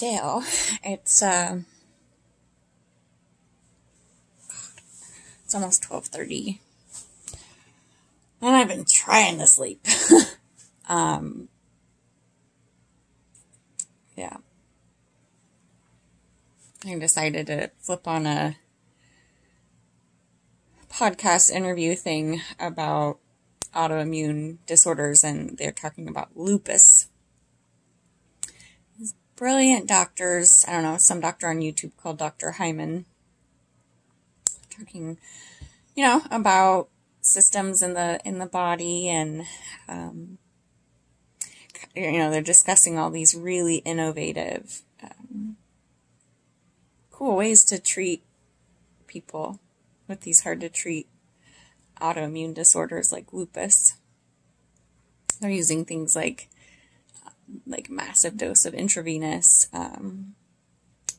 So, it's almost 12:30, and I've been trying to sleep. Yeah. I decided to flip on a podcast interview thing about autoimmune disorders, and they're talking about lupus. These brilliant doctors, I don't know, some doctor on YouTube called Dr. Hyman, talking, about systems in the body, and they're discussing all these really innovative, cool ways to treat people with these hard to treat autoimmune disorders like lupus. They're using things like massive dose of intravenous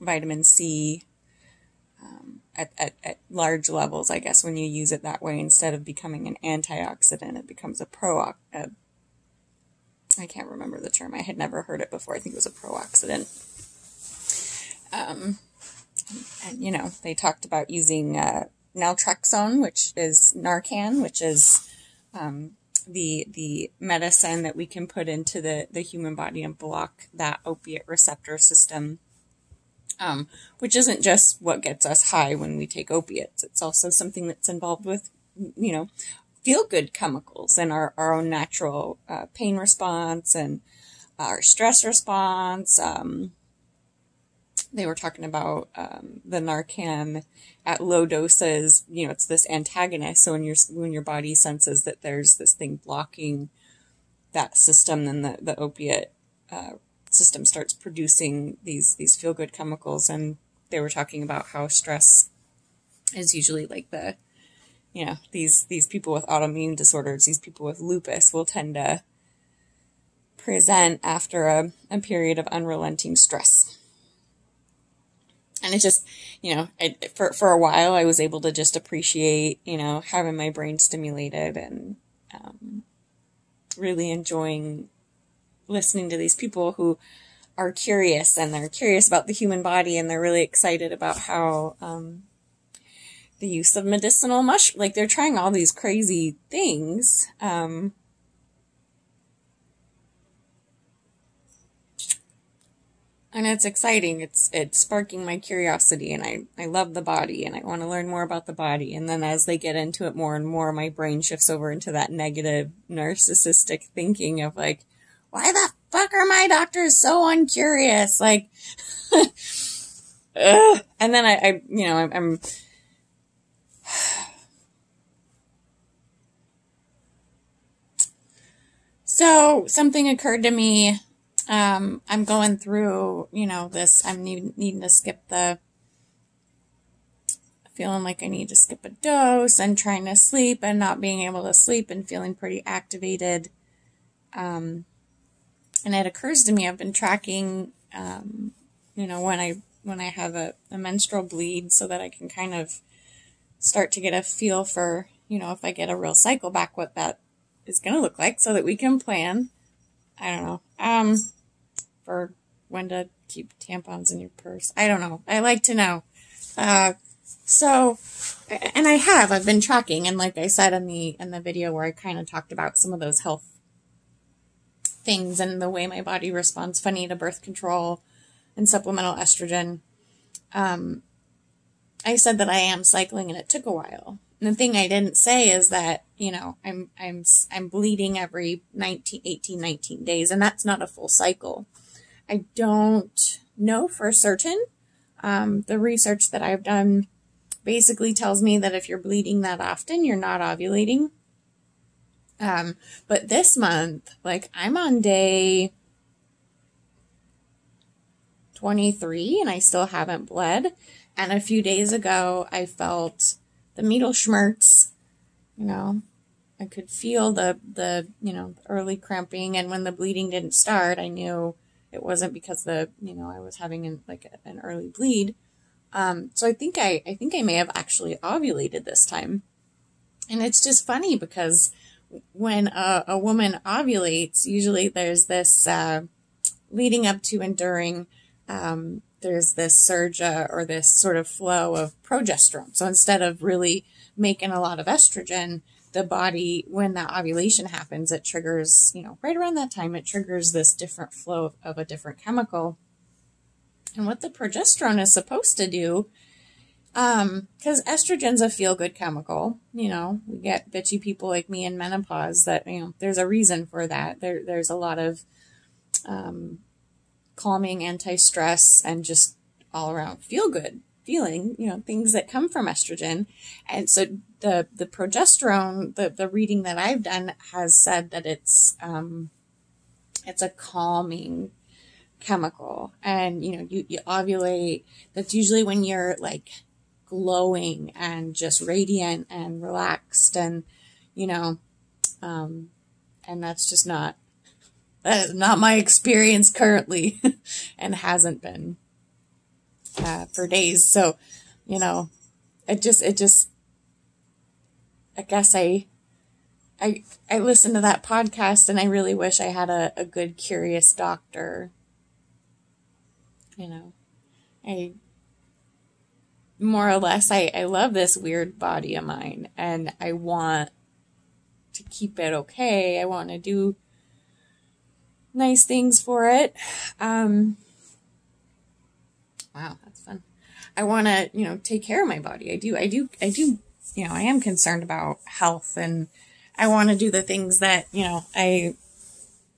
vitamin C at large levels. I guess when you use it that way, instead of becoming an antioxidant, it becomes I can't remember the term. I had never heard it before. I think it was a pro-oxidant. And, they talked about using naltrexone, which is Narcan, which is the medicine that we can put into the human body and block that opiate receptor system, which isn't just what gets us high when we take opiates. It's also something that's involved with, feel-good chemicals and our own natural pain response and our stress response. They were talking about the Narcan at low doses. It's this antagonist. So when your body senses that there's this thing blocking that system, then the opiate system starts producing these feel-good chemicals. And they were talking about how stress is usually like these people with autoimmune disorders, these people with lupus will tend to present after a period of unrelenting stress. And it just, for a while I was able to just appreciate, having my brain stimulated and really enjoying listening to these people who are curious, and they're curious about the human body, and they're really excited about how the use of medicinal mushrooms, they're trying all these crazy things. And it's exciting. It's sparking my curiosity, and I love the body, and I want to learn more about the body. And then as they get into it more and more, my brain shifts over into that negative, narcissistic thinking of why the fuck are my doctors so uncurious? Ugh. And then I'm so something occurred to me. I'm going through, this, I'm needing to skip feeling like I need to skip a dose and trying to sleep and not being able to sleep and feeling pretty activated. And it occurs to me, I've been tracking, when I have a menstrual bleed, so that I can kind of start to get a feel for, if I get a real cycle back, what that is going to look like, so that we can plan. I don't know. For when to keep tampons in your purse. I don't know. I like to know. I've been tracking, and like I said in the video where I kind of talked about some of those health things and the way my body responds funny to birth control and supplemental estrogen, I said that I am cycling, and it took a while. And the thing I didn't say is that, I'm bleeding every 18, 19 days, and that's not a full cycle. I don't know for certain. The research that I've done basically tells me that if you're bleeding that often, you're not ovulating. But this month, I'm on day 23, and I still haven't bled. And a few days ago, I felt the metal schmerz, I could feel the early cramping, and when the bleeding didn't start, I knew it wasn't because I was having an early bleed. So I think I may have actually ovulated this time. And it's just funny because when a woman ovulates, usually there's this leading up to and during there's this surge or this sort of flow of progesterone. So instead of really making a lot of estrogen, the body, when that ovulation happens, it triggers, right around that time, it triggers this different flow of a different chemical. And what the progesterone is supposed to do, because estrogen's a feel-good chemical, we get bitchy people like me in menopause that, there's a reason for that. There's a lot of calming, anti-stress, and just all around feel-good feeling, things that come from estrogen. And so the progesterone, the reading that I've done has said that it's a calming chemical. And, you ovulate. That's usually when you're like glowing and just radiant and relaxed and, and that's just that is not my experience currently and hasn't been for days. So, it just, I guess I listened to that podcast and I really wish I had a good, curious doctor. I more or less, I love this weird body of mine and I want to keep it okay. I want to do nice things for it. Wow, that's fun. I want to, take care of my body. I do, I am concerned about health and I want to do the things that, I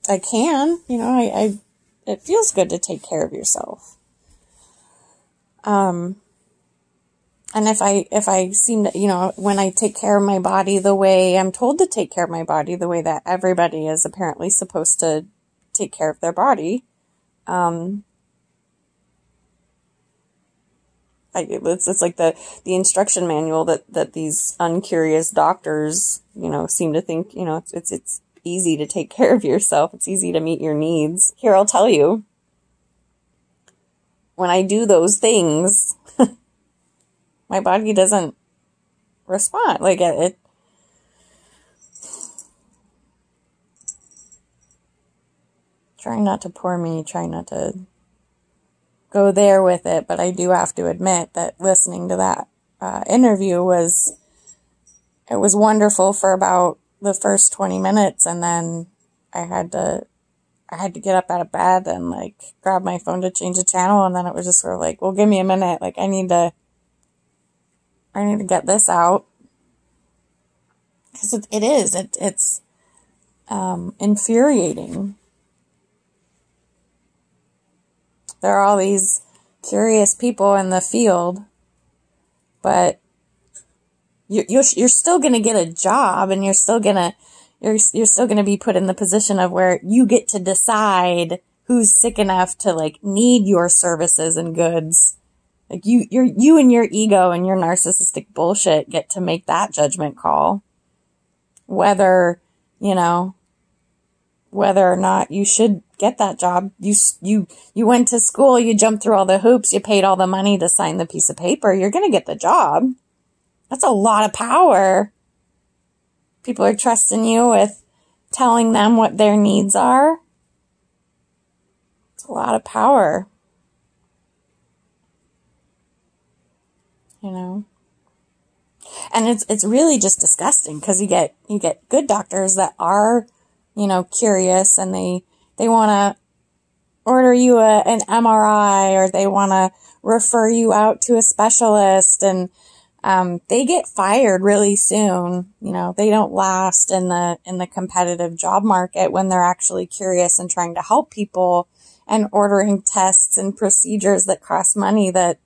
can, it feels good to take care of yourself. And if I seem to, when I take care of my body the way I'm told to take care of my body, the way that everybody is apparently supposed to take care of their body, it's like the instruction manual that these uncurious doctors, seem to think, it's easy to take care of yourself. It's easy to meet your needs. Here, I'll tell you, when I do those things, my body doesn't respond. Like it trying not to pour me, trying not to go there with it, but I do have to admit that listening to that interview was wonderful for about the first 20 minutes, and then I had to get up out of bed and like grab my phone to change the channel, and then it was just sort of like, well, give me a minute, like I need to get this out, because it's infuriating. There are all these curious people in the field, but you're still going to get a job, and you're still going to be put in the position of where you get to decide who's sick enough to like need your services and goods. Like you and your ego and your narcissistic bullshit get to make that judgment call. Whether or not you should get that job. You went to school, you jumped through all the hoops, you paid all the money to sign the piece of paper, you're going to get the job. That's a lot of power. People are trusting you with telling them what their needs are. It's a lot of power. And it's really just disgusting, because you get good doctors that are, curious, and they want to order you an MRI, or they want to refer you out to a specialist, and they get fired really soon. They don't last in the competitive job market when they're actually curious and trying to help people and ordering tests and procedures that cost money that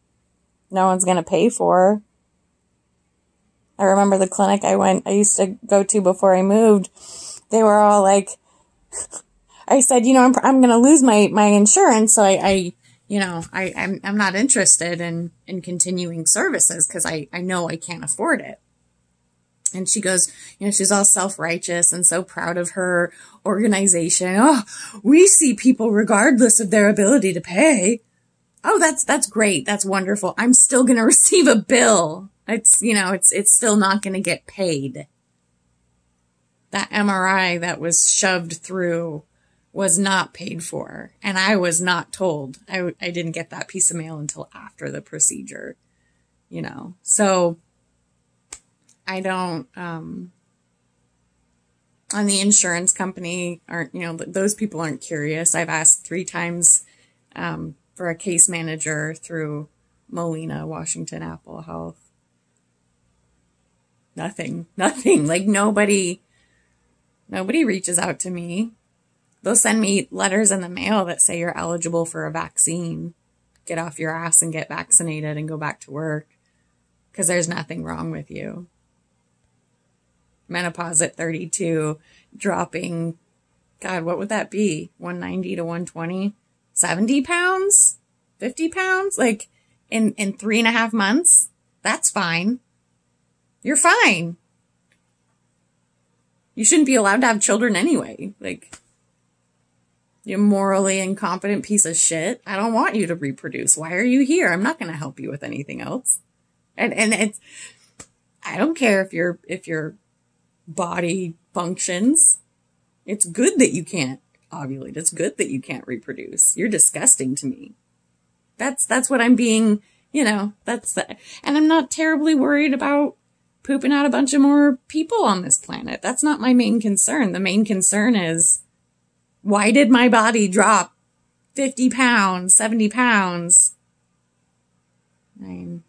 no one's going to pay for. I remember the clinic I used to go to before I moved. They were all like, I said, I'm going to lose my insurance. So I'm not interested in continuing services, because I know I can't afford it. And she goes, she's all self-righteous and so proud of her organization. Oh, we see people regardless of their ability to pay. Oh, that's great. That's wonderful. I'm still going to receive a bill. It's still not going to get paid. That MRI that was shoved through was not paid for. And I was not told. I didn't get that piece of mail until after the procedure, you know. So I don't, and the insurance company aren't, you know, those people aren't curious. I've asked 3 times for a case manager through Molina, Washington Apple Health. Nothing. Like nobody reaches out to me. They'll send me letters in the mail that say you're eligible for a vaccine. Get off your ass and get vaccinated and go back to work because there's nothing wrong with you. Menopause at 32, dropping, God, what would that be? 190 to 120? 70 pounds? 50 pounds? Like in 3.5 months? That's fine. You're fine. You shouldn't be allowed to have children anyway. Like, you morally incompetent piece of shit. I don't want you to reproduce. Why are you here? I'm not going to help you with anything else. And it's, I don't care if your body functions. It's good that you can't ovulate. It's good that you can't reproduce. You're disgusting to me. That's what I'm being, you know, and I'm not terribly worried about pooping out a bunch of more people on this planet. That's not my main concern. The main concern is, why did my body drop 50 pounds, 70 pounds? 9,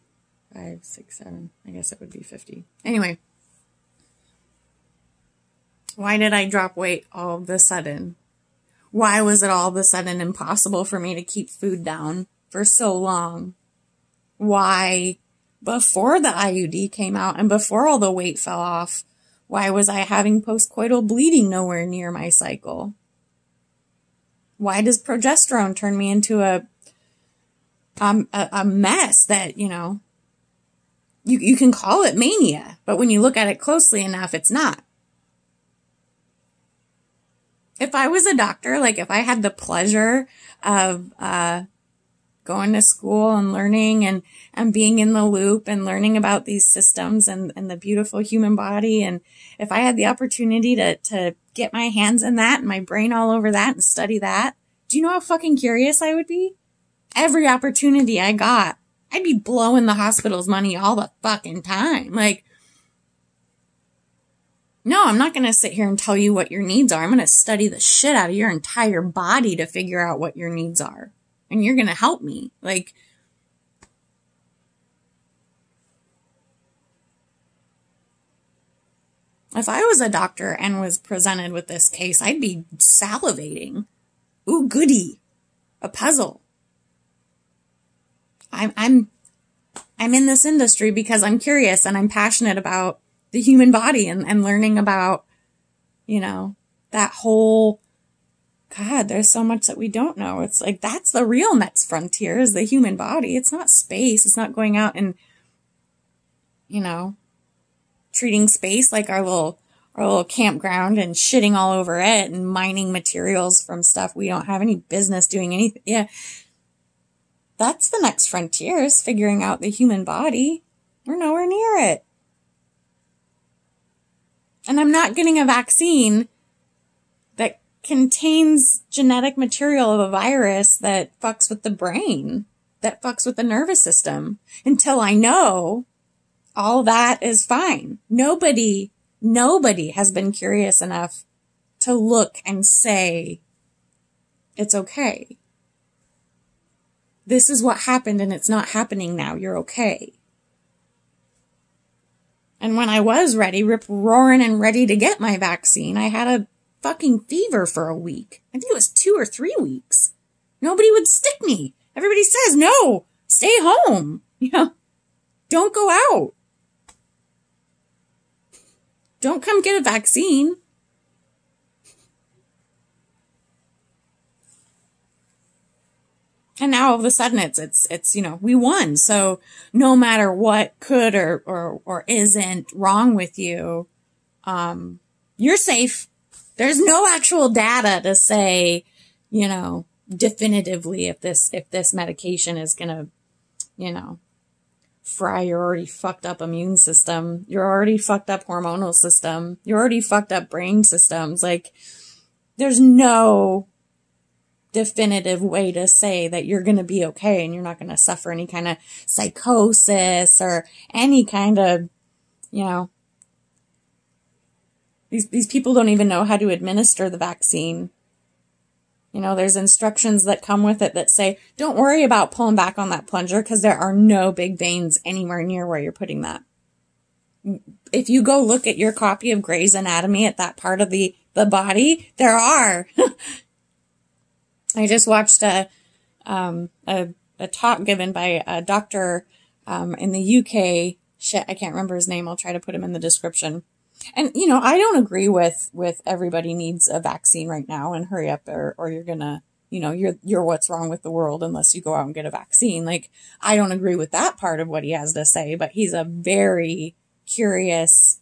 5, 6, 7. I guess it would be 50. Anyway. Why did I drop weight all of a sudden? Why was it all of a sudden impossible for me to keep food down for so long? Why, before the IUD came out and before all the weight fell off, why was I having postcoital bleeding nowhere near my cycle? Why does progesterone turn me into a mess that, you know, you can call it mania, but when you look at it closely enough, it's not. If I was a doctor, like if I had the pleasure of going to school and learning and being in the loop and learning about these systems and the beautiful human body, and if I had the opportunity to get my hands in that and my brain all over that and study that, do you know how fucking curious I would be? Every opportunity I got, I'd be blowing the hospital's money all the fucking time. Like, no, I'm not going to sit here and tell you what your needs are. I'm going to study the shit out of your entire body to figure out what your needs are. And you're going to help me. Like, if I was a doctor and was presented with this case, I'd be salivating. Ooh, goody. A puzzle. I'm in this industry because I'm curious and I'm passionate about the human body and learning about, you know, that whole, God, there's so much that we don't know. It's like, that's the real next frontier is the human body. It's not space. It's not going out and, you know, treating space like our little campground and shitting all over it and mining materials from stuff we don't have any business doing anything. Yeah. That's the next frontier is figuring out the human body. We're nowhere near it. And I'm not getting a vaccine that contains genetic material of a virus that fucks with the brain, that fucks with the nervous system, until I know all that is fine. Nobody has been curious enough to look and say, it's okay. This is what happened and it's not happening now. You're okay. And when I was ready, rip-roaring and ready to get my vaccine, I had a fucking fever for a week. I think it was 2 or 3 weeks. Nobody would stick me. Everybody says, no, stay home. You know, don't go out. Don't come get a vaccine. And now all of a sudden it's, you know, we won. So no matter what could or isn't wrong with you, you're safe. There's no actual data to say, you know, definitively if this medication is going to, you know, fry your already fucked up immune system, your already fucked up hormonal system, your already fucked up brain systems. Like, there's no definitive way to say that you're going to be okay and you're not going to suffer any kind of psychosis or any kind of, you know, these people don't even know how to administer the vaccine. You know, there's instructions that come with it that say, don't worry about pulling back on that plunger because there are no big veins anywhere near where you're putting that. If you go look at your copy of Grey's Anatomy at that part of the body, there are. I just watched a talk given by a doctor in the UK. Shit, I can't remember his name. I'll try to put him in the description. And, you know, I don't agree with everybody needs a vaccine right now and hurry up or you're gonna, you know, you're what's wrong with the world unless you go out and get a vaccine. Like, I don't agree with that part of what he has to say, but he's a very curious,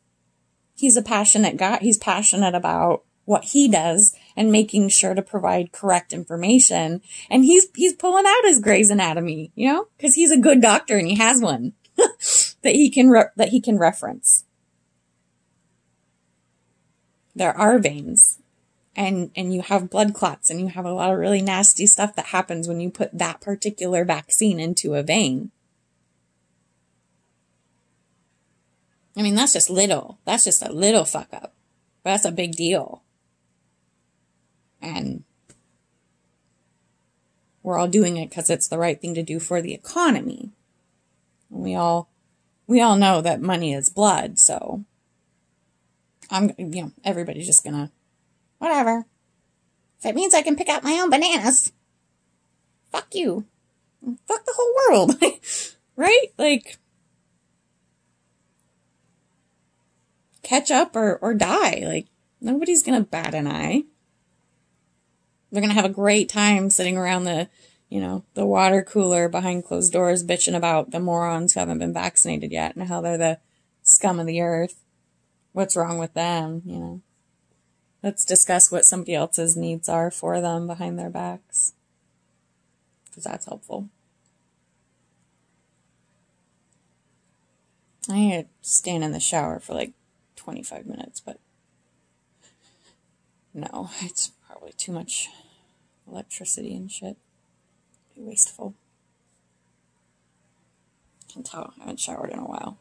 he's a passionate guy. He's passionate about what he does and making sure to provide correct information. And he's pulling out his Grey's Anatomy, you know, because he's a good doctor and he has one that he can reference. There are veins and you have blood clots and you have a lot of really nasty stuff that happens when you put that particular vaccine into a vein. I mean, that's just little. That's just a little fuck up. But that's a big deal. And we're all doing it because it's the right thing to do for the economy. And we all know that money is blood, so everybody's just gonna, whatever. If it means I can pick out my own bananas, fuck you. Fuck the whole world. Right? Like, catch up or die. Like, nobody's gonna bat an eye. They're gonna have a great time sitting around the water cooler behind closed doors bitching about the morons who haven't been vaccinated yet and how they're the scum of the earth. What's wrong with them, you know? Let's discuss what somebody else's needs are for them behind their backs. Because that's helpful. I had to stand in the shower for like 25 minutes, but no, it's probably too much electricity and shit. Be wasteful. I can tell I haven't showered in a while.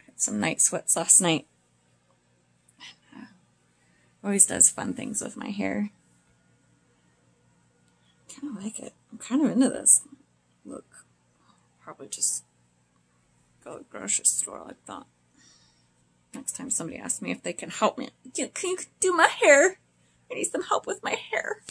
Had some night sweats last night. Always does fun things with my hair. Kind of like it. I'm kind of into this look. Probably just go to the grocery store like that. Next time somebody asks me if they can help me, can you do my hair? I need some help with my hair.